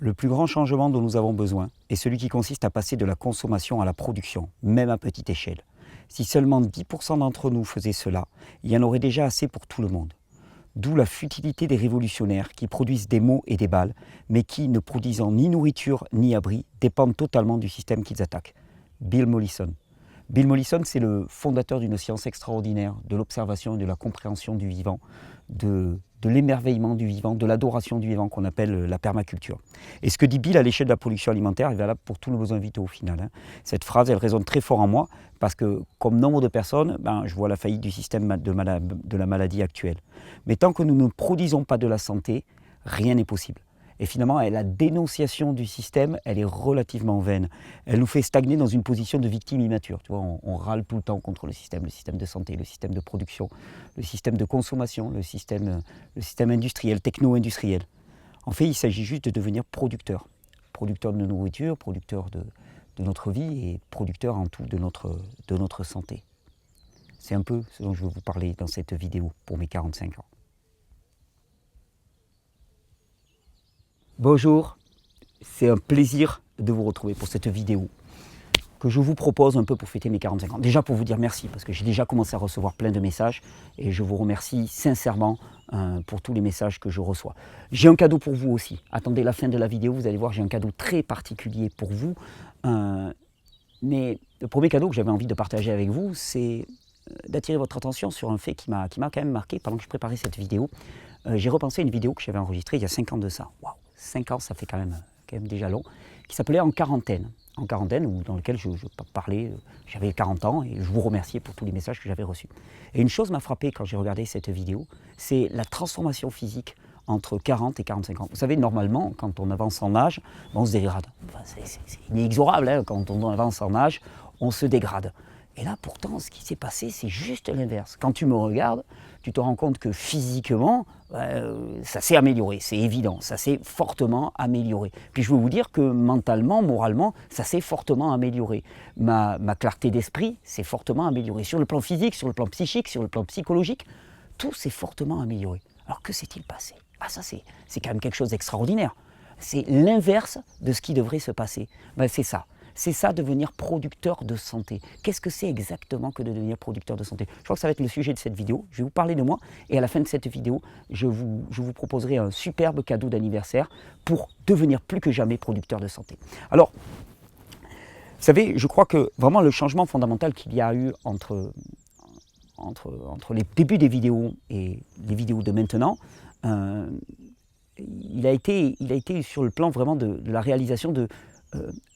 Le plus grand changement dont nous avons besoin est celui qui consiste à passer de la consommation à la production, même à petite échelle. Si seulement 10% d'entre nous faisaient cela, il y en aurait déjà assez pour tout le monde. D'où la futilité des révolutionnaires qui produisent des mots et des balles, mais qui, ne produisant ni nourriture ni abri, dépendent totalement du système qu'ils attaquent. Bill Mollison. Bill Mollison, c'est le fondateur d'une science extraordinaire, de l'observation et de la compréhension du vivant, de l'émerveillement du vivant, de l'adoration du vivant qu'on appelle la permaculture. Et ce que dit Bill à l'échelle de la production alimentaire est valable pour tous nos invités au final. Cette phrase, elle résonne très fort en moi parce que, comme nombre de personnes, je vois la faillite du système de la maladie actuelle. Mais tant que nous ne produisons pas de la santé, rien n'est possible. Et finalement, la dénonciation du système, elle est relativement vaine. Elle nous fait stagner dans une position de victime immature. Tu vois, on râle tout le temps contre le système de santé, le système de production, le système de consommation, le système industriel, techno-industriel. En fait, il s'agit juste de devenir producteur. Producteur de nourriture, producteur de notre vie et producteur en tout de notre santé. C'est un peu ce dont je veux vous parler dans cette vidéo pour mes 45 ans. Bonjour, c'est un plaisir de vous retrouver pour cette vidéo que je vous propose un peu pour fêter mes 45 ans. Déjà pour vous dire merci, parce que j'ai déjà commencé à recevoir plein de messages et je vous remercie sincèrement pour tous les messages que je reçois. J'ai un cadeau pour vous aussi. Attendez la fin de la vidéo, vous allez voir, j'ai un cadeau très particulier pour vous. Mais le premier cadeau que j'avais envie de partager avec vous, c'est d'attirer votre attention sur un fait qui m'a quand même marqué pendant que je préparais cette vidéo. J'ai repensé à une vidéo que j'avais enregistrée il y a 5 ans de ça. Waouh, 5 ans, ça fait quand même déjà long, qui s'appelait En quarantaine. En quarantaine, dans lequel je parlais, j'avais 40 ans et je vous remerciais pour tous les messages que j'avais reçus. Et une chose m'a frappé quand j'ai regardé cette vidéo, c'est la transformation physique entre 40 et 45 ans. Vous savez, normalement, quand on avance en âge, on se dégrade. Enfin, c'est inexorable, hein, quand on avance en âge, on se dégrade. Et là, pourtant, ce qui s'est passé, c'est juste l'inverse. Quand tu me regardes, tu te rends compte que physiquement, ça s'est amélioré, c'est évident, ça s'est fortement amélioré. Puis je veux vous dire que mentalement, moralement, ça s'est fortement amélioré. Ma clarté d'esprit s'est fortement améliorée. Sur le plan physique, sur le plan psychique, sur le plan psychologique, tout s'est fortement amélioré. Alors que s'est-il passé? Ça c'est quand même quelque chose d'extraordinaire. C'est l'inverse de ce qui devrait se passer. C'est ça. C'est ça, devenir producteur de santé. Qu'est-ce que c'est exactement que de devenir producteur de santé? Je crois que ça va être le sujet de cette vidéo. Je vais vous parler de moi et à la fin de cette vidéo, je vous proposerai un superbe cadeau d'anniversaire pour devenir plus que jamais producteur de santé. Alors, vous savez, je crois que vraiment le changement fondamental qu'il y a eu entre les débuts des vidéos et les vidéos de maintenant, il a été sur le plan vraiment de la réalisation de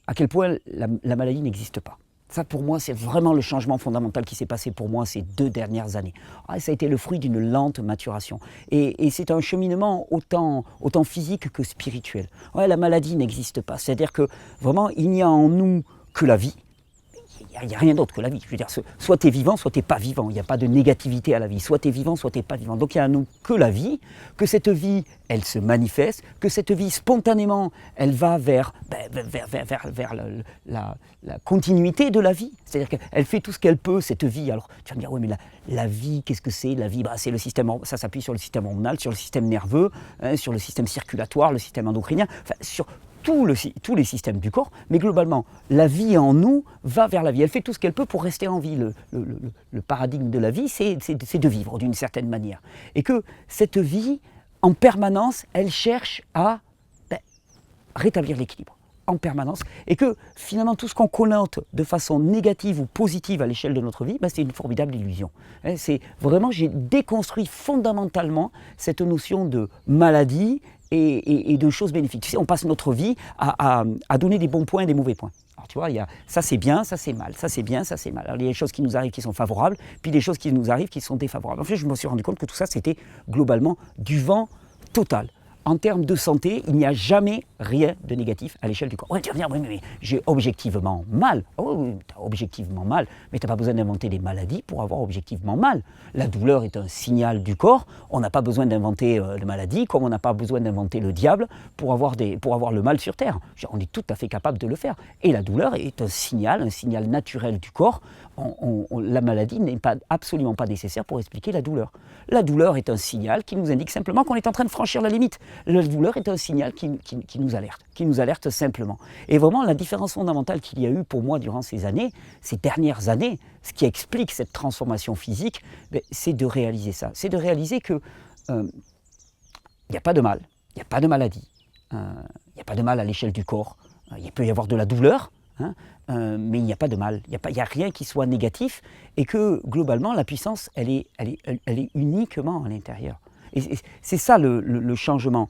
à quel point la maladie n'existe pas. Ça, pour moi, c'est vraiment le changement fondamental qui s'est passé pour moi ces 2 dernières années. Ça a été le fruit d'une lente maturation. Et c'est un cheminement autant physique que spirituel. La maladie n'existe pas. C'est-à-dire que vraiment, il n'y a en nous que la vie. Il n'y a rien d'autre que la vie. Je veux dire, soit tu es vivant, soit tu n'es pas vivant. Il n'y a pas de négativité à la vie. Soit tu es vivant, soit tu n'es pas vivant. Donc il n'y a en nous que la vie, que cette vie, elle se manifeste, que cette vie, spontanément, elle va vers la continuité de la vie. C'est-à-dire qu'elle fait tout ce qu'elle peut, cette vie. Alors tu vas me dire, oui, mais la vie, qu'est-ce que c'est? La vie, c'est le système, ça s'appuie sur le système hormonal, sur le système nerveux, sur le système circulatoire, le système endocrinien, sur tous les systèmes du corps, mais globalement, la vie en nous va vers la vie. Elle fait tout ce qu'elle peut pour rester en vie. Le paradigme de la vie, c'est de vivre d'une certaine manière. Et que cette vie, en permanence, elle cherche à rétablir l'équilibre. En permanence. Et que finalement, tout ce qu'on connote de façon négative ou positive à l'échelle de notre vie, c'est une formidable illusion. C'est vraiment, j'ai déconstruit fondamentalement cette notion de maladie et de choses bénéfiques. Tu sais, on passe notre vie à donner des bons points et des mauvais points. Alors tu vois, ça c'est bien, ça c'est mal, ça c'est bien, ça c'est mal. Alors il y a des choses qui nous arrivent qui sont favorables, puis des choses qui nous arrivent qui sont défavorables. En fait, je me suis rendu compte que tout ça, c'était globalement du vent total. En termes de santé, il n'y a jamais rien de négatif à l'échelle du corps. Ouais, tu vas me dire, oui, mais j'ai objectivement mal. Oh, oui, tu as objectivement mal, mais tu n'as pas besoin d'inventer des maladies pour avoir objectivement mal. La douleur est un signal du corps. On n'a pas besoin d'inventer de maladies, comme on n'a pas besoin d'inventer le diable pour avoir le mal sur Terre. On est tout à fait capable de le faire. Et la douleur est un signal naturel du corps. La maladie n'est absolument pas nécessaire pour expliquer la douleur. La douleur est un signal qui nous indique simplement qu'on est en train de franchir la limite. La douleur est un signal qui nous alerte simplement. Et vraiment, la différence fondamentale qu'il y a eu pour moi durant ces dernières années, ce qui explique cette transformation physique, c'est de réaliser ça. C'est de réaliser que il n'y a pas de mal, il n'y a pas de maladie, il n'y a pas de mal à l'échelle du corps. Il peut y avoir de la douleur, hein, mais il n'y a pas de mal, il n'y a rien qui soit négatif, et que globalement la puissance, elle est uniquement à l'intérieur. Et c'est ça le changement.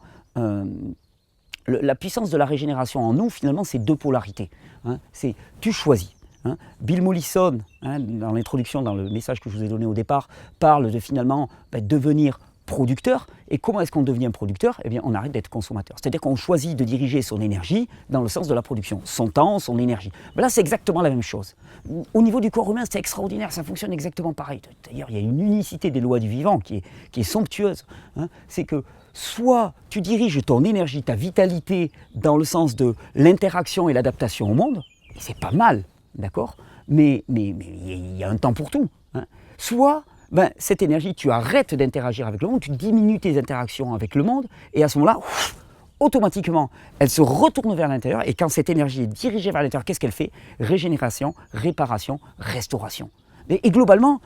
La puissance de la régénération en nous, finalement, c'est deux polarités. Hein. C'est tu choisis. Hein. Bill Mollison, hein, dans l'introduction, dans le message que je vous ai donné au départ, parle de finalement devenir producteur. Et comment est-ce qu'on devient producteur? Eh bien, on arrête d'être consommateur. C'est-à-dire qu'on choisit de diriger son énergie dans le sens de la production, son temps, son énergie. Mais là, c'est exactement la même chose. Au niveau du corps humain, c'est extraordinaire, ça fonctionne exactement pareil. D'ailleurs, il y a une unicité des lois du vivant qui est somptueuse. Hein. C'est que soit tu diriges ton énergie, ta vitalité, dans le sens de l'interaction et l'adaptation au monde, et c'est pas mal, d'accord, mais il y a un temps pour tout. Hein. Soit cette énergie, tu arrêtes d'interagir avec le monde, tu diminues tes interactions avec le monde, et à ce moment-là, automatiquement, elle se retourne vers l'intérieur, et quand cette énergie est dirigée vers l'intérieur, qu'est-ce qu'elle fait? Régénération, réparation, restauration. Et globalement,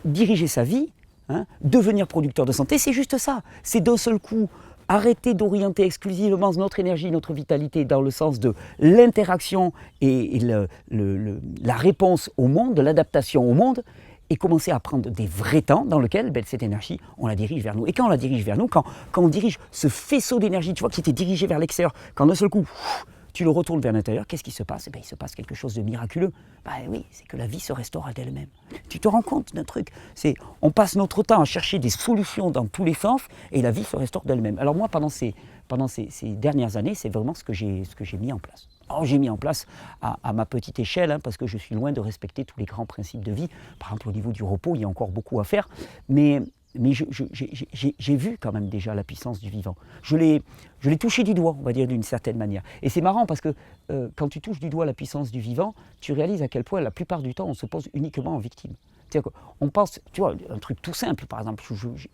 diriger sa vie, hein, devenir producteur de santé, c'est juste ça. C'est d'un seul coup arrêter d'orienter exclusivement notre énergie, notre vitalité dans le sens de l'interaction et la réponse au monde, de l'adaptation au monde, et commencer à prendre des vrais temps dans lesquels cette énergie, on la dirige vers nous. Et quand on la dirige vers nous, quand on dirige ce faisceau d'énergie, tu vois, qui était dirigé vers l'extérieur, quand d'un seul coup, tu le retournes vers l'intérieur, qu'est-ce qui se passe? Il se passe quelque chose de miraculeux. Oui, c'est que la vie se restaure d'elle-même. Tu te rends compte d'un truc? On passe notre temps à chercher des solutions dans tous les sens, et la vie se restaure d'elle-même. Alors moi, pendant ces dernières années, c'est vraiment ce que j'ai mis en place. Alors j'ai mis en place à ma petite échelle, hein, parce que je suis loin de respecter tous les grands principes de vie. Par exemple, au niveau du repos, il y a encore beaucoup à faire, mais j'ai vu quand même déjà la puissance du vivant. Je l'ai touché du doigt, on va dire, d'une certaine manière. Et c'est marrant parce que quand tu touches du doigt la puissance du vivant, tu réalises à quel point la plupart du temps on se pose uniquement en victime. C'est-à-dire qu'on pense, tu vois, un truc tout simple, par exemple,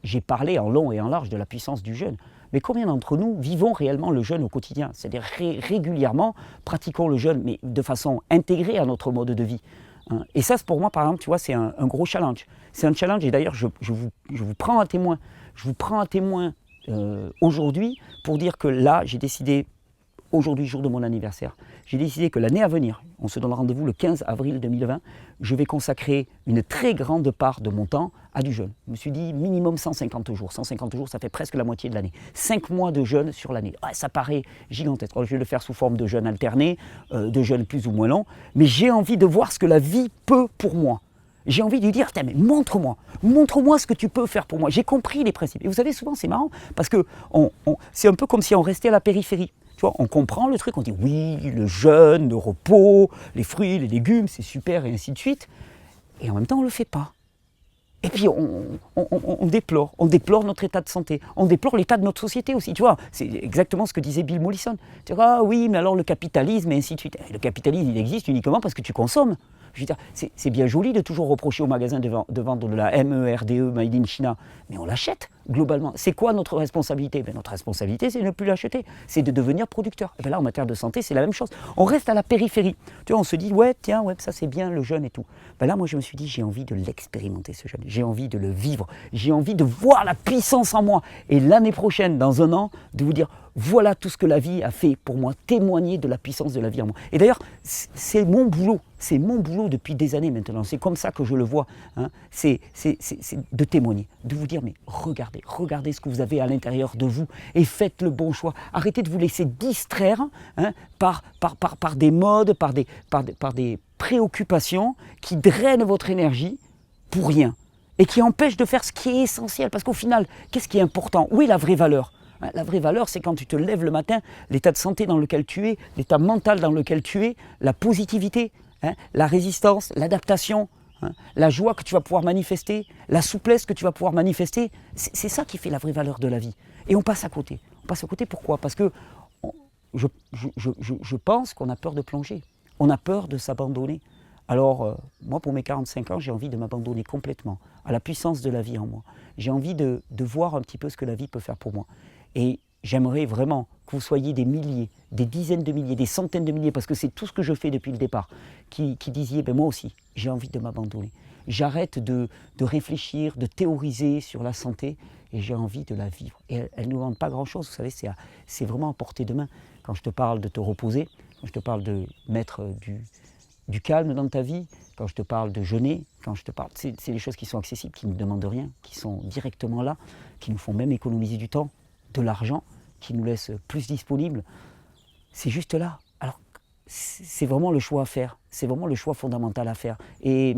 j'ai parlé en long et en large de la puissance du jeûne. Mais combien d'entre nous vivons réellement le jeûne au quotidien? C'est-à-dire régulièrement pratiquons le jeûne, mais de façon intégrée à notre mode de vie. Hein. Et ça, pour moi, par exemple, tu vois, c'est un gros challenge. C'est un challenge, et d'ailleurs, je vous prends à témoin. Je vous prends à témoin aujourd'hui pour dire que là, j'ai décidé, aujourd'hui, jour de mon anniversaire, j'ai décidé que l'année à venir, on se donne rendez-vous le 15 avril 2020, je vais consacrer une très grande part de mon temps à du jeûne. Je me suis dit minimum 150 jours. 150 jours, ça fait presque la moitié de l'année. 5 mois de jeûne sur l'année. Ça paraît gigantesque. Alors, je vais le faire sous forme de jeûne alterné, de jeûne plus ou moins long, mais j'ai envie de voir ce que la vie peut pour moi. J'ai envie de lui dire, mais montre-moi ce que tu peux faire pour moi. J'ai compris les principes. Et vous savez, souvent c'est marrant, parce que c'est un peu comme si on restait à la périphérie. Tu vois, on comprend le truc, on dit oui, le jeûne, le repos, les fruits, les légumes, c'est super, et ainsi de suite. Et en même temps, on ne le fait pas. Et puis on déplore notre état de santé, on déplore l'état de notre société aussi, tu vois. C'est exactement ce que disait Bill Mollison. Tu dis, ah oui, mais alors le capitalisme, et ainsi de suite. Le capitalisme, il existe uniquement parce que tu consommes. Je veux dire, c'est bien joli de toujours reprocher au magasin de vendre de la MERDE, Made in China, mais on l'achète globalement. C'est quoi notre responsabilité? Notre responsabilité, c'est de ne plus l'acheter, c'est de devenir producteur. Et bien là, en matière de santé, c'est la même chose. On reste à la périphérie. Tu vois, on se dit, ouais, tiens, ouais, ça c'est bien, le jeûne et tout. Ben là, moi, je me suis dit, j'ai envie de l'expérimenter, ce jeûne. J'ai envie de le vivre. J'ai envie de voir la puissance en moi. Et l'année prochaine, dans un an, de vous dire, voilà tout ce que la vie a fait pour moi, témoigner de la puissance de la vie en moi. Et d'ailleurs, c'est mon boulot. C'est mon boulot depuis des années maintenant. C'est comme ça que je le vois. Hein. C'est de témoigner, de vous dire, mais regardez ce que vous avez à l'intérieur de vous et faites le bon choix. Arrêtez de vous laisser distraire, hein, par des modes, par des préoccupations qui drainent votre énergie pour rien et qui empêchent de faire ce qui est essentiel. Parce qu'au final, qu'est-ce qui est important? Où est la vraie valeur? La vraie valeur, c'est quand tu te lèves le matin, l'état de santé dans lequel tu es, l'état mental dans lequel tu es, la positivité, hein, la résistance, l'adaptation, hein, la joie que tu vas pouvoir manifester, la souplesse que tu vas pouvoir manifester. C'est ça qui fait la vraie valeur de la vie. Et on passe à côté. On passe à côté pourquoi? Parce que je pense qu'on a peur de plonger. On a peur de s'abandonner. Alors, moi, pour mes 45 ans, j'ai envie de m'abandonner complètement à la puissance de la vie en moi. J'ai envie de voir un petit peu ce que la vie peut faire pour moi. Et j'aimerais vraiment que vous soyez des milliers, des dizaines de milliers, des centaines de milliers, parce que c'est tout ce que je fais depuis le départ, qui disiez, ben moi aussi, j'ai envie de m'abandonner. J'arrête de réfléchir, de théoriser sur la santé, et j'ai envie de la vivre. Et elle ne nous demande pas grand-chose, vous savez, c'est vraiment à portée de main. Quand je te parle de te reposer, quand je te parle de mettre du calme dans ta vie, quand je te parle de jeûner, quand je te parle, c'est des choses qui sont accessibles, qui ne demandent rien, qui sont directement là, qui nous font même économiser du temps, de l'argent, qui nous laissent plus disponibles. C'est juste là. Alors, c'est vraiment le choix à faire. C'est vraiment le choix fondamental à faire. Et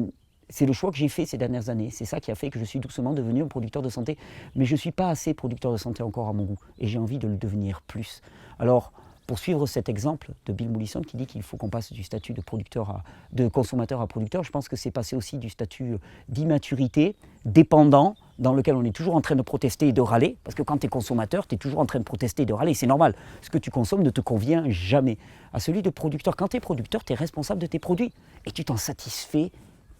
c'est le choix que j'ai fait ces dernières années. C'est ça qui a fait que je suis doucement devenu un producteur de santé. Mais je ne suis pas assez producteur de santé encore à mon goût. Et j'ai envie de le devenir plus. Alors, pour suivre cet exemple de Bill Mollison qui dit qu'il faut qu'on passe du statut de consommateur à producteur, je pense que c'est passer aussi du statut d'immaturité, dépendant, dans lequel on est toujours en train de protester et de râler, parce que quand tu es consommateur, tu es toujours en train de protester et de râler, c'est normal. Ce que tu consommes ne te convient jamais. À celui de producteur, quand tu es producteur, tu es responsable de tes produits et tu t'en satisfais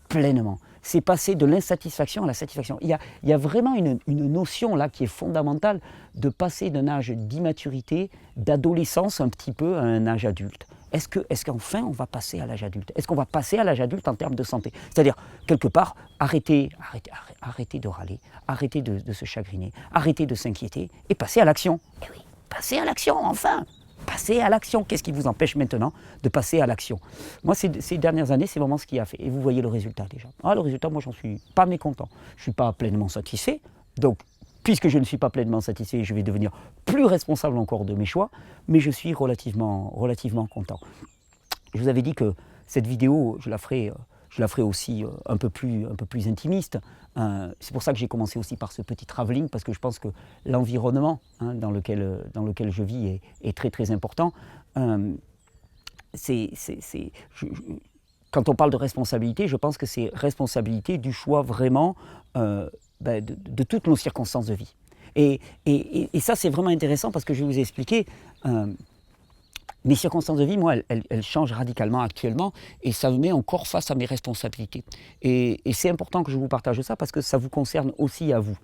pleinement. C'est passer de l'insatisfaction à la satisfaction. Il y a vraiment une notion là qui est fondamentale de passer d'un âge d'immaturité, d'adolescence un petit peu à un âge adulte. Est-ce qu'enfin on va passer à l'âge adulte? Est-ce qu'on va passer à l'âge adulte en termes de santé? C'est-à-dire, quelque part, arrêter de râler, arrêter de se chagriner, arrêter de s'inquiéter et passer à l'action. Eh oui, passer à l'action, enfin! Passer à l'action. Qu'est-ce qui vous empêche maintenant de passer à l'action? Moi, ces dernières années, c'est vraiment ce qui a fait. Et vous voyez le résultat déjà. Le résultat, moi, j'en suis pas mécontent. Je ne suis pas pleinement satisfait. Donc, puisque je ne suis pas pleinement satisfait, je vais devenir plus responsable encore de mes choix. Mais je suis relativement content. Je vous avais dit que cette vidéo, je la ferai aussi un peu plus intimiste. C'est pour ça que j'ai commencé aussi par ce petit travelling, parce que je pense que l'environnement dans lequel je vis est très très important. Quand on parle de responsabilité, je pense que c'est responsabilité du choix vraiment de toutes nos circonstances de vie. Et ça, c'est vraiment intéressant parce que je vais vous expliquer. Mes circonstances de vie, moi, elles changent radicalement actuellement et ça me met encore face à mes responsabilités. Et c'est important que je vous partage ça parce que ça vous concerne aussi à vous.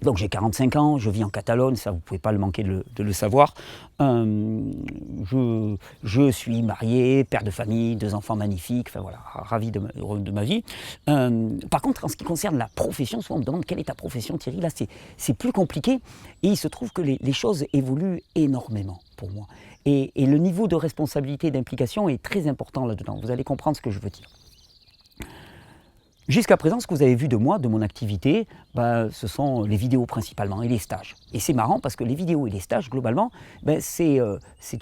Donc j'ai 45 ans, je vis en Catalogne, ça vous ne pouvez pas le manquer de le savoir. Je suis marié, père de famille, 2 enfants magnifiques, enfin voilà, ravi de ma vie. Par contre, en ce qui concerne la profession, souvent on me demande quelle est ta profession, Thierry. Là c'est plus compliqué et il se trouve que les choses évoluent énormément pour moi. Et le niveau de responsabilité et d'implication est très important là-dedans. Vous allez comprendre ce que je veux dire. Jusqu'à présent, ce que vous avez vu de moi, de mon activité, ce sont les vidéos principalement et les stages. Et c'est marrant parce que les vidéos et les stages, globalement, c'est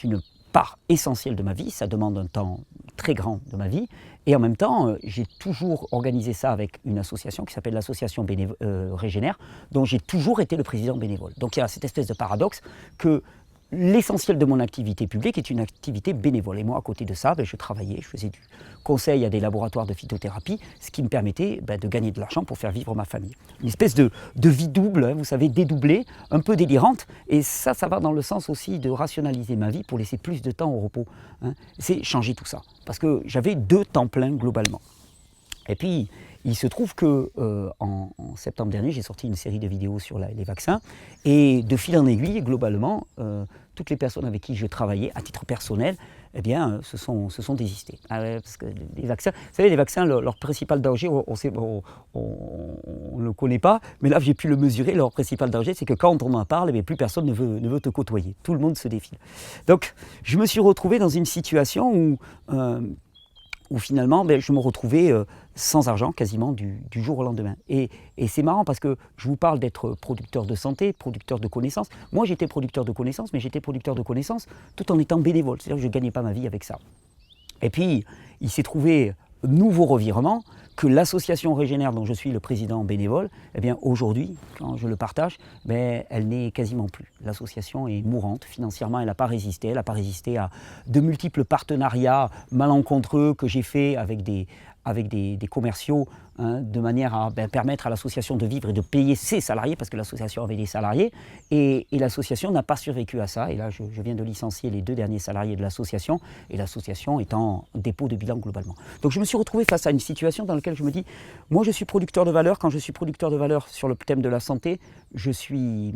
une part essentielle de ma vie, ça demande un temps très grand de ma vie. Et en même temps, j'ai toujours organisé ça avec une association qui s'appelle l'association Régénère, dont j'ai toujours été le président bénévole. Donc il y a cette espèce de paradoxe que l'essentiel de mon activité publique est une activité bénévole. Et moi, à côté de ça, je travaillais, je faisais du conseil à des laboratoires de phytothérapie, ce qui me permettait de gagner de l'argent pour faire vivre ma famille. Une espèce de vie double, vous savez, dédoublée, un peu délirante. Et ça va dans le sens aussi de rationaliser ma vie pour laisser plus de temps au repos. C'est changer tout ça. Parce que j'avais 2 temps pleins globalement. Et puis, il se trouve que en septembre dernier, j'ai sorti une série de vidéos sur les vaccins. Et de fil en aiguille, globalement, toutes les personnes avec qui je travaillais, à titre personnel, eh bien, se sont désistées. Parce que les vaccins, vous savez, les vaccins, leur principal danger, on ne le connaît pas, mais là, j'ai pu le mesurer. Leur principal danger, c'est que quand on en parle, plus personne ne veut te côtoyer. Tout le monde se défile. Donc, je me suis retrouvé dans une situation où finalement, je me retrouvais sans argent quasiment du jour au lendemain. Et c'est marrant parce que je vous parle d'être producteur de santé, producteur de connaissances. Moi, j'étais producteur de connaissances, mais j'étais producteur de connaissances tout en étant bénévole. C'est-à-dire que je ne gagnais pas ma vie avec ça. Et puis, il s'est trouvé nouveau revirement que l'association Régénère, dont je suis le président bénévole, eh bien aujourd'hui, quand je le partage, elle n'est quasiment plus. L'association est mourante, financièrement elle n'a pas résisté, elle n'a pas résisté à de multiples partenariats malencontreux que j'ai faits avec des avec des commerciaux hein, de manière à permettre à l'association de vivre et de payer ses salariés, parce que l'association avait des salariés, et l'association n'a pas survécu à ça. Et là, je viens de licencier les 2 derniers salariés de l'association, et l'association est en dépôt de bilan globalement. Donc je me suis retrouvé face à une situation dans laquelle je me dis, moi je suis producteur de valeur, quand je suis producteur de valeur sur le thème de la santé, je suis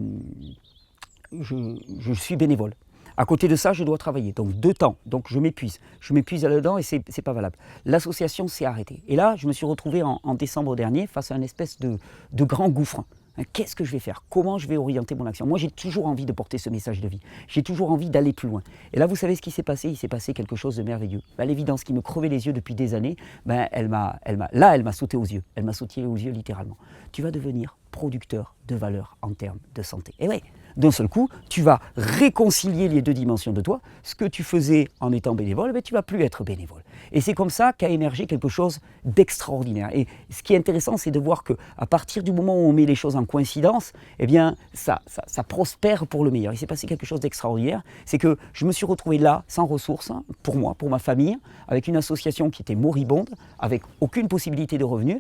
bénévole. À côté de ça, je dois travailler. Donc 2 temps. Donc je m'épuise. Je m'épuise là-dedans et c'est pas valable. L'association s'est arrêtée. Et là, je me suis retrouvé en décembre dernier face à une espèce de grand gouffre. Qu'est-ce que je vais faire? Comment je vais orienter mon action? Moi, j'ai toujours envie de porter ce message de vie. J'ai toujours envie d'aller plus loin. Et là, vous savez ce qui s'est passé? Il s'est passé quelque chose de merveilleux. L'évidence qui me crevait les yeux depuis des années, elle m'a sauté aux yeux. Elle m'a sauté aux yeux littéralement. Tu vas devenir producteur de valeur en termes de santé. Et oui, d'un seul coup, tu vas réconcilier les 2 dimensions de toi. Ce que tu faisais en étant bénévole, tu ne vas plus être bénévole. Et c'est comme ça qu'a émergé quelque chose d'extraordinaire. Et ce qui est intéressant, c'est de voir qu'à partir du moment où on met les choses en coïncidence, eh bien, ça prospère pour le meilleur. Il s'est passé quelque chose d'extraordinaire. C'est que je me suis retrouvé là, sans ressources, pour moi, pour ma famille, avec une association qui était moribonde, avec aucune possibilité de revenus.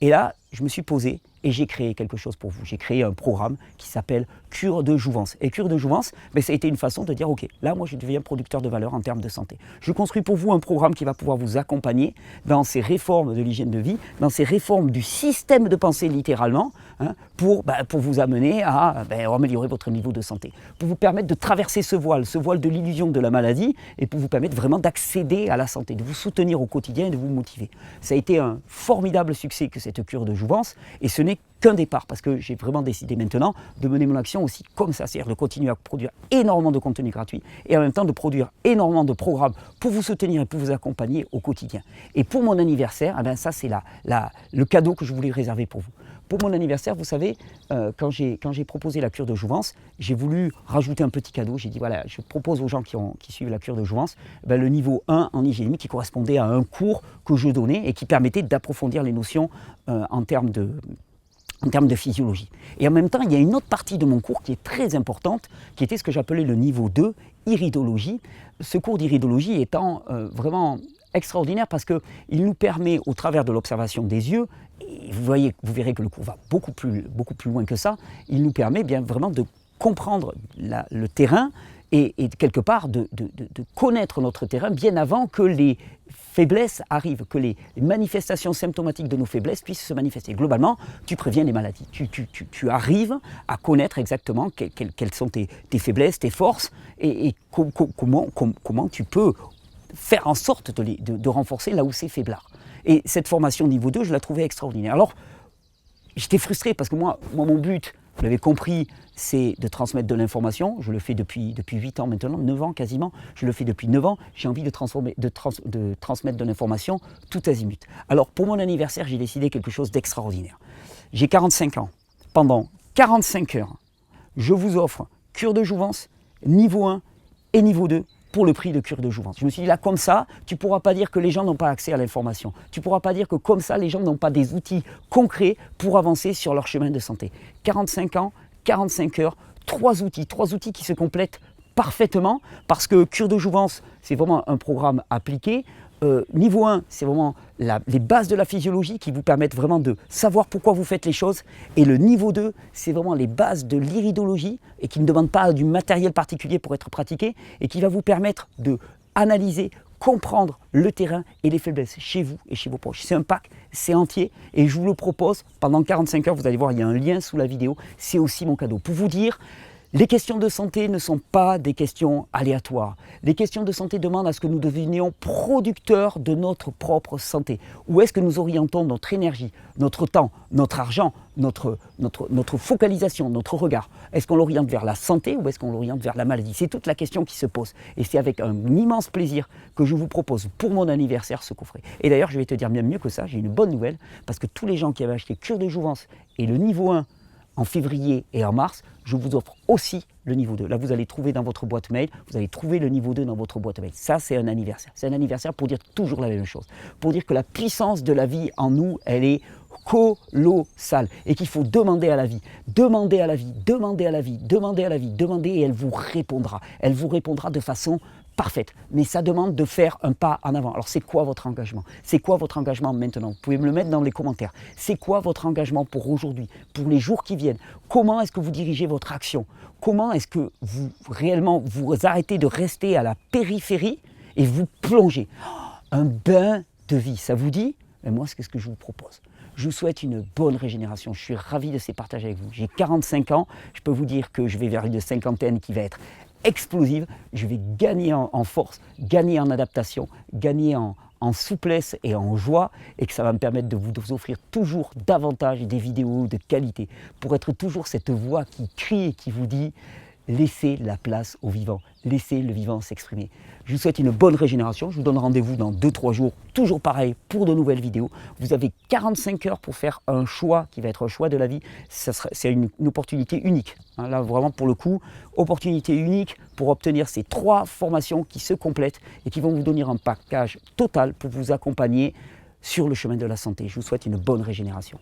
Et là, je me suis posé et j'ai créé quelque chose pour vous. J'ai créé un programme qui s'appelle Cure de Jouvence. Et Cure de Jouvence, ça a été une façon de dire, ok, là, moi, je deviens producteur de valeur en termes de santé. Je construis pour vous un programme qui va pouvoir vous accompagner dans ces réformes de l'hygiène de vie, dans ces réformes du système de pensée littéralement, hein, pour vous amener à améliorer votre niveau de santé, pour vous permettre de traverser ce voile de l'illusion de la maladie, et pour vous permettre vraiment d'accéder à la santé, de vous soutenir au quotidien et de vous motiver. Ça a été un formidable succès que cette cure de jouvence, et ce n'est qu'un départ, parce que j'ai vraiment décidé maintenant de mener mon action aussi comme ça, c'est-à-dire de continuer à produire énormément de contenu gratuit et en même temps de produire énormément de programmes pour vous soutenir et pour vous accompagner au quotidien. Et pour mon anniversaire, ça c'est le cadeau que je voulais réserver pour vous. Pour mon anniversaire, vous savez, quand j'ai proposé la cure de jouvence, j'ai voulu rajouter un petit cadeau. J'ai dit, voilà, je propose aux gens qui suivent la cure de jouvence le niveau 1 en hygiénie qui correspondait à un cours que je donnais et qui permettait d'approfondir les notions en termes de physiologie. Et en même temps, il y a une autre partie de mon cours qui est très importante, qui était ce que j'appelais le niveau 2, iridologie. Ce cours d'iridologie étant vraiment extraordinaire parce qu'il nous permet, au travers de l'observation des yeux, et vous verrez que le cours va beaucoup plus loin que ça, il nous permet bien vraiment de comprendre le terrain et quelque part de connaître notre terrain bien avant que les faiblesses arrivent, que les manifestations symptomatiques de nos faiblesses puissent se manifester. Globalement, tu préviens les maladies. Tu arrives à connaître exactement quelles sont tes faiblesses, tes forces et comment tu peux faire en sorte de renforcer là où c'est faiblard. Et cette formation niveau 2, je la trouvais extraordinaire. Alors, j'étais frustré parce que moi mon but, vous l'avez compris, c'est de transmettre de l'information. Je le fais depuis 8 ans maintenant, 9 ans quasiment. Je le fais depuis 9 ans. J'ai envie de transmettre de l'information tout azimut. Alors, pour mon anniversaire, j'ai décidé quelque chose d'extraordinaire. J'ai 45 ans. Pendant 45 heures, je vous offre cure de jouvence, niveau 1 et niveau 2, pour le prix de cure de jouvence. Je me suis dit là, comme ça, tu ne pourras pas dire que les gens n'ont pas accès à l'information. Tu ne pourras pas dire que comme ça, les gens n'ont pas des outils concrets pour avancer sur leur chemin de santé. 45 ans, 45 heures, 3 outils qui se complètent parfaitement parce que cure de jouvence, c'est vraiment un programme appliqué. Niveau 1, c'est vraiment les bases de la physiologie qui vous permettent vraiment de savoir pourquoi vous faites les choses. Et le niveau 2, c'est vraiment les bases de l'iridologie et qui ne demande pas du matériel particulier pour être pratiqué et qui va vous permettre de analyser, comprendre le terrain et les faiblesses chez vous et chez vos proches. C'est un pack, c'est entier et je vous le propose pendant 45 heures. Vous allez voir, il y a un lien sous la vidéo. C'est aussi mon cadeau. Pour vous dire, les questions de santé ne sont pas des questions aléatoires. Les questions de santé demandent à ce que nous devenions producteurs de notre propre santé. Où est-ce que nous orientons notre énergie, notre temps, notre argent, notre focalisation, notre regard? Est-ce qu'on l'oriente vers la santé ou est-ce qu'on l'oriente vers la maladie? C'est toute la question qui se pose. Et c'est avec un immense plaisir que je vous propose pour mon anniversaire ce coffret. Et d'ailleurs, je vais te dire bien mieux que ça, j'ai une bonne nouvelle, parce que tous les gens qui avaient acheté cure de jouvence et le niveau 1 en février et en mars, je vous offre aussi le niveau 2. Là, vous allez trouver dans votre boîte mail, vous allez trouver le niveau 2 dans votre boîte mail. Ça, c'est un anniversaire. C'est un anniversaire pour dire toujours la même chose. Pour dire que la puissance de la vie en nous, elle est colossale. Et qu'il faut demander à la vie, demander à la vie, demander à la vie, demander à la vie, demander et elle vous répondra. Elle vous répondra de façon parfaite, mais ça demande de faire un pas en avant. Alors c'est quoi votre engagement? C'est quoi votre engagement maintenant? Vous pouvez me le mettre dans les commentaires. C'est quoi votre engagement pour aujourd'hui, pour les jours qui viennent? Comment est-ce que vous dirigez votre action? Comment est-ce que vous réellement vous arrêtez de rester à la périphérie et vous plongez? Un bain de vie, ça vous dit? Et moi, c'est ce que je vous propose. Je vous souhaite une bonne régénération. Je suis ravi de ces partages avec vous. J'ai 45 ans. Je peux vous dire que je vais vers une cinquantaine qui va être explosive. Je vais gagner en force, gagner en adaptation, gagner en souplesse et en joie, et que ça va me permettre de vous offrir toujours davantage des vidéos de qualité pour être toujours cette voix qui crie et qui vous dit laissez la place au vivant, laissez le vivant s'exprimer. Je vous souhaite une bonne régénération, je vous donne rendez-vous dans 2-3 jours, toujours pareil, pour de nouvelles vidéos. Vous avez 45 heures pour faire un choix qui va être un choix de la vie. C'est une opportunité unique. Là, vraiment, pour le coup, opportunité unique pour obtenir ces 3 formations qui se complètent et qui vont vous donner un package total pour vous accompagner sur le chemin de la santé. Je vous souhaite une bonne régénération.